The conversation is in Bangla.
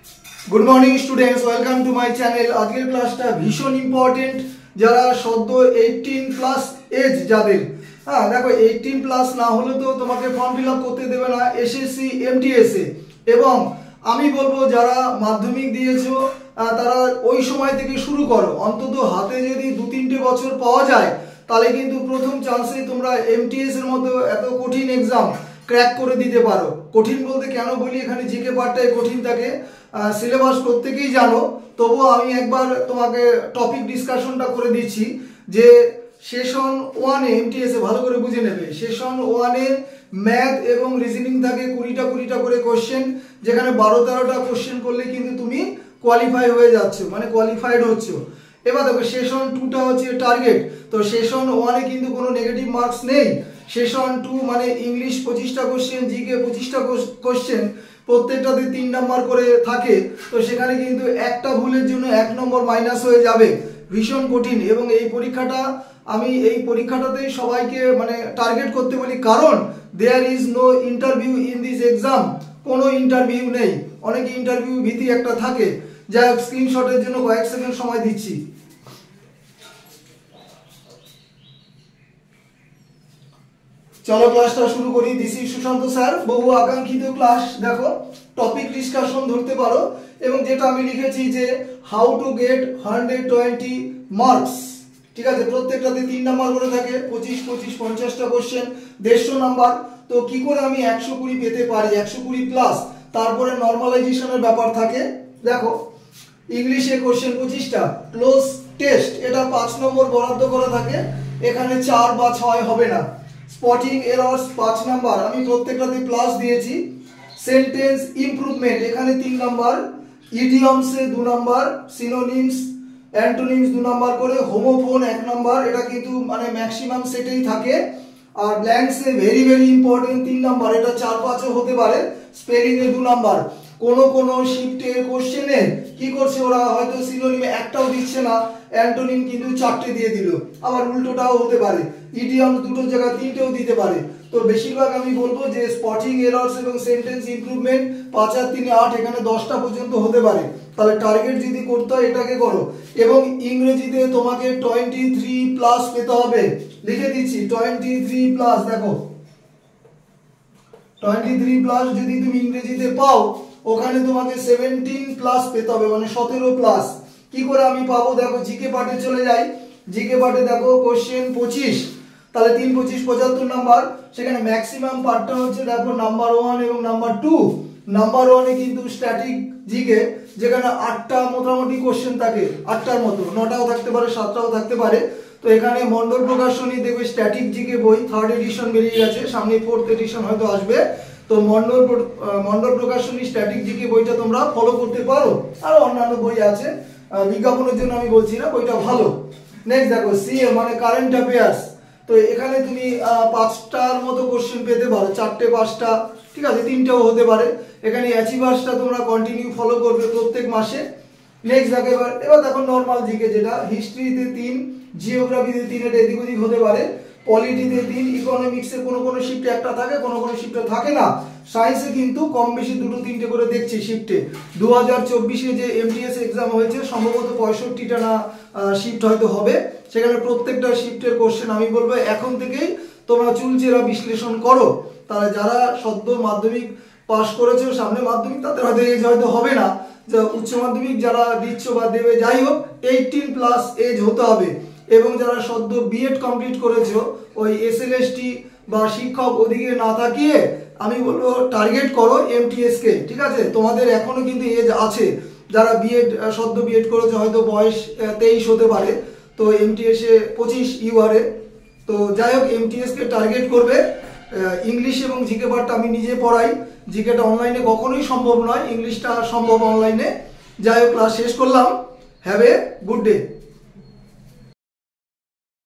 Good morning students, welcome to my channel. आजকের ক্লাসটা ভীষণ ইম্পর্টেন্ট যারা সদ্য 18 প্লাস এজ যাদের। হ্যাঁ দেখো, 18 প্লাস না হলে তো তোমাকে ফর্ম ফিল আপ করতে দেবে না এসএসসি এমটিএসএ। এবং আমি বলবো যারা মাধ্যমিক দিয়েছো তারা ওই সময় থেকে শুরু করো। অন্তত হাতে যদি 2-3টে বছর পাওয়া যায় তাহলে কিন্তু প্রথম চান্সে তোমরা এমটিএস এর মতো এত কঠিন এক্সাম ক্র্যাক করে দিতে পারো। কঠিন বলতে কেন বলি, এখানে জিকে পার্টটাই কঠিন থাকে, সিলেবাস প্রত্যেকেই জানো, তবুও আমি একবার তোমাকে টপিক ডিসকাশনটা করে দিচ্ছি যে সেশন 1-এ এমটিএসে ভালো করে বুঝে নেবে। সেশন 1-এ ম্যাথ এবং রিজনিং থাকে 20টা করে কোশ্চেন, যেখানে 12-13টা কোশ্চেন করলে কিন্তু তুমি কোয়ালিফাই হয়ে যাচ্ছ, মানে কোয়ালিফাইড হচ্ছ। এবার দেখো সেশন 2টা হচ্ছে টার্গেট। তো সেশন 1-এ কিন্তু কোনো নেগেটিভ মার্কস নেই। সেশন 2 মানে ইংলিশ 25টা কোশ্চেন, জিকে 25টা কোশ্চেন, প্রত্যেকটাতে 3 নাম্বার করে থাকে। তো সেখানে কিন্তু একটা ভুলের জন্য 1 নম্বর মাইনাস হয়ে যাবে। ভীষণ কঠিন। এবং এই পরীক্ষাটা আমি এই পরীক্ষাটাতেই সবাইকে মানে টার্গেট করতে বলি, কারণ there is no interview in this exam. কোনো ইন্টারভিউ নেই। অনেকে ইন্টারভিউ ভীতি একটা থাকে। যাই হোক, স্ক্রিনশটের জন্য কয়েক সেকেন্ড সময় দিচ্ছি। চলো ক্লাসটা শুরু করি। দিস ইজ সুশান্ত স্যার, বহু আকাঙ্ক্ষিত ক্লাস। দেখো টপিক ডিসকাশন ধরতে পারো, এবং যেটা আমি লিখেছি যে হাউ টু গেট 120 মার্কস। ঠিক আছে, প্রত্যেকটাতে 3 নাম্বার করে থাকে, 25-50টা কোশ্চেন, 150 নাম্বার। তো কি করে আমি 120 পেতে পারি, 120 প্লাস? তারপরে নর্মালাইজেশনের ব্যাপার থাকে। দেখো ইংলিশে কোশ্চেন 25টা, ক্লোজ টেস্ট এটা 5 নম্বর বরাদ্দ করা থাকে, এখানে 4 বা 6 হবে না। স্পটিং এরর্স 5 নাম্বার, আমি প্রত্যেকটাতে প্লাস দিয়েছি। সেন্টেন্স ইমপ্রুভমেন্ট এখানে 3 নাম্বার, ইডিয়মসে 2 নাম্বার, সিনোনিমস অ্যান্টোনিমস 2 নাম্বার করে, হোমোফোন 1 নাম্বার, এটা কিন্তু মানে ম্যাক্সিমাম সেটেই থাকে। আর ব্ল্যাঙ্কসে ভেরি ভেরি ইম্পর্টেন্ট 3 নাম্বার, এটা 4-5ও হতে পারে। স্পেলিং এ 2 নাম্বার। কোন শিফটের কোশ্চেনে কি করছে ওরা, হয়তো সিনোনিমে একটাও দিচ্ছে না, অ্যান্টোনিম কিন্তু 4টে দিয়ে দিল। আবার উল্টোটাও হতে পারে, ইডিয়ম 2টোর জায়গায় 3টেও দিতে পারে। তো বেশিরভাগ আমি বলবো যে স্পটিং এরর্স এবং সেন্টেন্স ইমপ্রুভমেন্ট 5 আর 3 8, এখানে 10টা পর্যন্ত হতে পারে। তাহলে টার্গেট যদি করতে হয় এটাকে করো। এবং ইংরেজিতে তোমাকে 23 প্লাস পেতে হবে, লিখে দিচ্ছি 23 প্লাস। দেখো 23 প্লাস যদি তুমি ইংরেজিতে পাও, ওখানে তোমাকে 17 প্লাস পেতে হবে, মানে 17 প্লাস। কি করে আমি পাবো? দেখো জিকে পার্টে চলে যাই। জিকে পার্টে দেখো কোশ্চেন 25, তাহলে 3-25 75 নাম্বার। সেখানে ম্যাক্সিমাম পার্টটা হচ্ছে দেখো নাম্বার 1 এবং নাম্বার 2। নাম্বার 1-এ কিন্তু স্ট্যাটিক জিকে, যেখানে 8টা মোটামুটি কোশ্চেন থাকে, 8টার মতো, 9টাও থাকতে পারে, 7টাও থাকতে পারে। তো এখানে মন্ডল প্রকাশনী দেখবে স্ট্যাটিক জিকে বই 3rd এডিশন বেরিয়ে গেছে, সামনে 4th এডিশন হয়তো আসবে। তো মন্ডল প্রকাশনী স্ট্যাটিক জিকে বইটা তোমরা ফলো করতে পারো। আর অন্যান্য বই আছে, বিজ্ঞাপনের জন্য আমি বলছি না, বইটা ভালো। নেক্সট দেখো সিএ মানে কারেন্ট অ্যাফেয়ার্স। তো এখানে তুমি 5টার মতো কোশ্চেন পেতে পারো, 4টে 5টা, ঠিক আছে, 3টেও হতে পারে। এখানে অ্যাচিভার্সটা তোমরা কন্টিনিউ ফলো করবে প্রত্যেক মাসে। নেক্সট দেখো এবার দেখো নর্মাল জিকে, যেটা হিস্ট্রিতে 3, জিওগ্রাফিতে 3, এটা এদিক ওদিক হতে পারে। পলিটিতে 3, ইকোনমিক্সে কোনো শিফটে একটা থাকে, কোনো শিফটে থাকে না। সায়েন্সে কিন্তু কম বেশি 2-3টে করে দেখছি শিফটে। 2024-এ যে এমটিএস এক্সাম হয়েছে সম্ভবত 65টা না শিফট হয়তো হবে। সেখানে প্রত্যেকটা শিফটের কোশ্চেন আমি বলবো এখন থেকেই তোমরা চুলচেরা বিশ্লেষণ করো। তাহলে যারা সদ্য মাধ্যমিক পাস করেছে, সামনে মাধ্যমিক, তাদের হয়তো এজ হয়তো হবে না, যে উচ্চ মাধ্যমিক যারা দিচ্ছ বা দেবে, যাই হোক 18 প্লাস এজ হতে হবে। এবং যারা সদ্য বিএড কমপ্লিট করেছো, ওই এসএলএসটি বা শিক্ষক ওদিকে না থাকিয়ে আমি বলবো টার্গেট করো এমটিএস কে। ঠিক আছে, তোমাদের এখনো কিন্তু এজ আছে। যারা বিএড সদ্য বিএড করেছে হয়তো বয়স 23 হতে পারে, তো এমটিএস এ 25 ইউআরএ। তো যাই হোক এমটিএস কে টার্গেট করবে। ইংলিশ এবং জিকে পার্টটা আমি নিজে পড়াই, জিকেটা অনলাইনে কখনোই সম্ভব নয়, ইংলিশটা সম্ভব অনলাইনে। যাই হোক ক্লাস শেষ করলাম। Have a good day.